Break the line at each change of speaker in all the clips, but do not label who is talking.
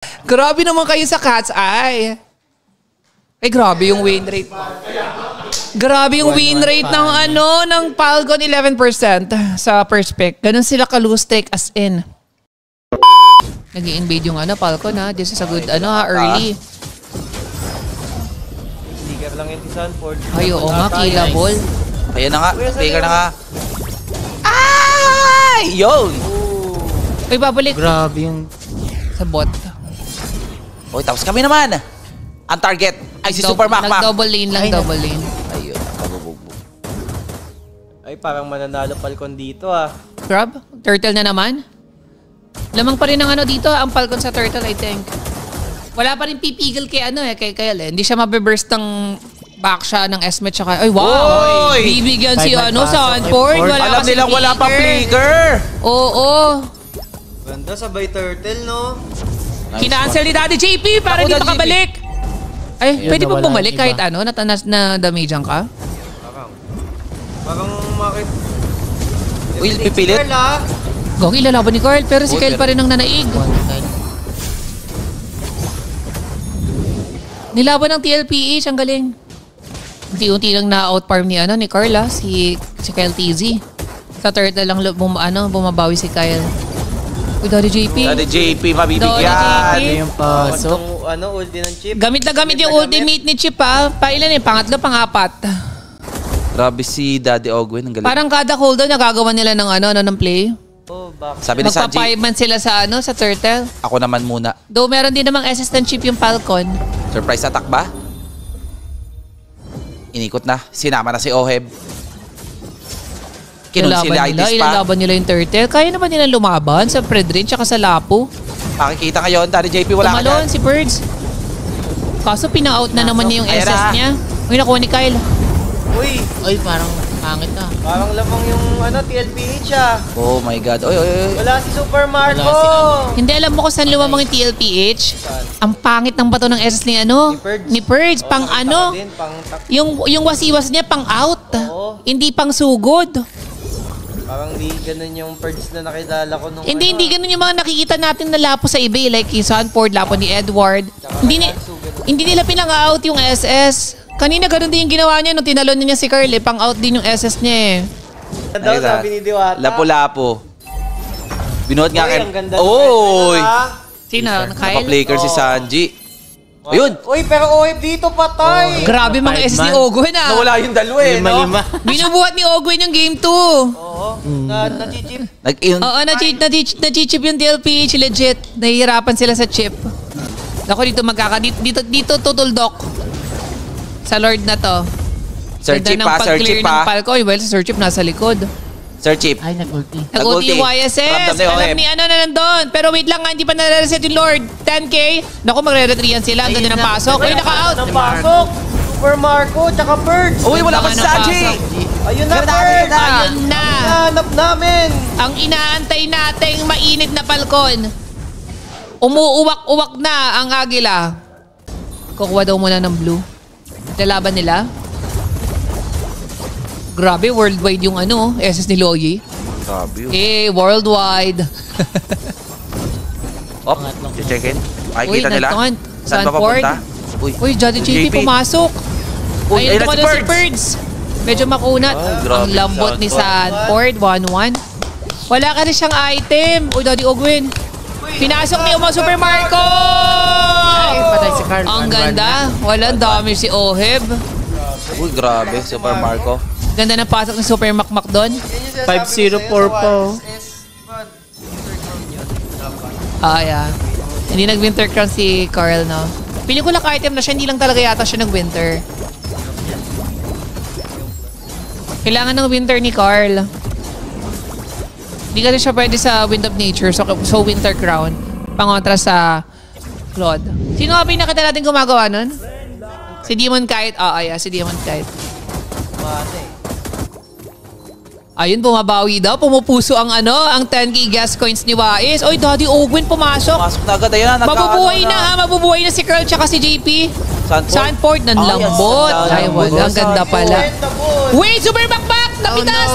Grabe naman kayo sa Cat's Eye. Grabe yung win rate. Grabe yung win rate ng ng Falcon 11% sa Perspec. Ganun sila ka-lose streak as in. Nag-i-invade yung Falcon ha. This is a good early.
Sticker lang yung Sanford.
Ay, oo nga, killable.
Ayan na nga, sticker na nga. Ay! Yo!
Ay, babalik.
Grabe yung
sa bot.
Oy, tapos kami naman. Ang target ay si Super Mac.
Nag-double lane lang, double lane.
Ayun, nabubugbog.
Ay, parang mananalo Falcon dito ah.
Grab? Turtle na naman? Lamang pa rin ang dito, ang Falcon sa Turtle, I think. Wala pa rin pipigil kay kay Kyle eh. Hindi siya mabe-burst ng back siya ng Esmet tsaka. Ay, wow!
Oy!
Bibigyan si Sanford.
Alam nilang wala pang flicker.
Oo.
Ganda, sabay Turtle, no?
Nice
Kina-ansel ni Daddy JP para hindi makabalik. Ay, pwede pa bumalik kahit na damage ka?
Parang makit.
Uy, pipilit.
Gong ilalaban ni Carl pero si Kyle pa rin ang nanaig. Nilaban ng TLPH, ang galing. Unti-unti lang na-outfarm ni Carl si Kyle TZ. Sa Turtle lang bumabawi si Kyle. Uy, Daddy JP.
Daddy JP, mabibigyan.
Daddy
Yung pasok. Ulti ng chip.
Gamit na gamit yung ultimate ni Chip ha. Pailan pangatlo, pang-apat.
Grabe si Daddy Ogwen, ang galing.
Parang kada cooldown nagagawa nila ng play.
Sabi ni Sanji,
magpa-5-man sila sa Turtle.
ako naman muna.
Though meron din namang assistant chip yung Falcon.
Surprise attack ba? Inikot na. Sinama na si Oheb. Kinonsilitis pa.
Ilalaban nila yung Turtle. Kaya naman nila lumaban sa Predrin tsaka sa Lapu.
Makikita ngayon, Daddy JP, wala ka
Tumalon
dyan.
si Birds. Kaso pina-out na naman niya yung
Ayan
SS
na.
niya. Uy, nakuha ni Kyle.
Uy!
Ay, parang pangit ah.
Parang lamang yung TLPH ah.
Oh my God. Oy.
Wala si Super Marco!
Wala
Hindi alam mo kung saan lumamang yung TLPH. Ang pangit ng bato ng SS ni ni Purge. Pang yung wasiwas niya pang out.
Oo.
Hindi pang sugod.
Parang di ganun yung birds na nakilala ko nung
Hindi ganun yung mga nakikita natin na lapo sa eBay. Like yung Sanford, lapo ni Edward. Hindi nila pinang-out yung SS. Kanina ganun din yung ginawa niya nung tinalon niya si Carl. Pang-out din yung SS niya
daw sabi ni Diwata.
Lapo-lapo. Binuhat nga
Uy,
kay...
ang ganda ng
Oy!
Sino? Kyle?
Naka-flicker si Sanji. Ayun!
Uy, pero OF dito patay!
Grabe mga SS ni Ogwen
Nawala yung dalawa eh, no?
Lima.
Binubuhat ni Ogwen yung game 2.
Oo, na-chip.
Oo, na-chip yung DLPH, legit. Nahihirapan sila sa chip. Ako dito dito tutuldok. Sa Lord na to.
Sir Chip pa, Sir Chip pa.
Ng Falco, well, si Sir Chip nasa likod.
Sir Chip.
Ay, nag-ulti.
Nag-ulti yung YSS. Alam ni na nandun. Pero wait lang, hindi pa nare-reset yung Lord. 10k. Naku, magre-retrean sila. Ang ganda ng pasok. Uy, naka-out.
Ng pasok! Super Marco, tsaka Birds!
Uy, wala pa si Sanji!
Ayun na, Birds!
Ayun na.
Hanap namin!
Ang inaantay nating mainit na Falcon. Umuuwak-uwak na ang Agila. Kukuha daw muna ng blue. Lalaban nila. Grabe, worldwide yung SS ni Loyi.
Grabe.
Worldwide.
Op, check-in. Makikita nila. Saan ba
Sanford.
papunta?
Uy, Daddy JP pumasok.
Uy,
Ayun
ayun na
na
si
si Birds. Medyo makunat.
grabe
Ang lambot
si
ni Sanford. 1-1. Wala ka rin siyang item. Uy, Daddy Ogwen. Pinasok ni Uma Super Marco!
Ay, patay si Carl.
Ang ganda. Walang damage si Oheb.
Uy, grabe. Super Marco.
Ganda ng pasok ni Super Macmac doon.
504 po.
Yeah. Hindi nag-winter crown si Carl, no? Pili ko lang item na siya, hindi lang talaga yata siya nag-winter. Kailangan ng winter ni Carl. Hindi ka rin siya pwede sa Wind of Nature, so winter crown. Pangontra sa Claude. Sino nga pinakita natin gumagawa nun? Si Demon Kite? Si Demon Kite. Ayun, bumabawi daw. Pumupuso ang ang 10k gas coins ni Wais. Oy, Daddy Ogwen pumasok.
Pumasok na agad. Ayan,
Mabubuhay na si Carl tsaka si JP. Sanford, ng lambot. Ay, wala. Ang ganda pala. Wait, Super Backpack! Napitas!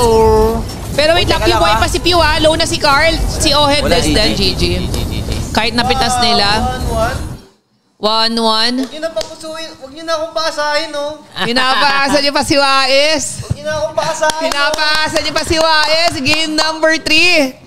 Pero wait lang, Pew boy pa si Pew ha. Low na si Carl. Si Oheb,
Wala,
less than
GG.
GG. Kahit napitas nila. 1-1.
1-1. Huwag nyo na papusuin. Huwag nyo na akong pasahin, no?
Pinapaasa niyo pa si Wais.
Huwag nyo na akong pasahin.
Pinapaasa niyo pa si Wais. Game number 3.